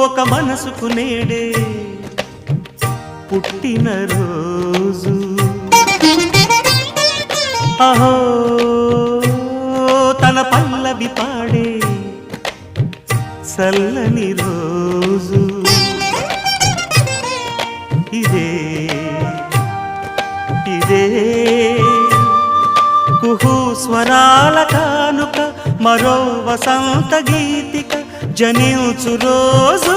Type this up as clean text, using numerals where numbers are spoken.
ఒక మనసుకు నేడే పుట్టిన రోజు అహో తన పల్లవి పాడే చల్లని రోజు ఇదే ఇదే కుహు స్వరాల కానుక మరో వసంత గీతిక జనించు రోజు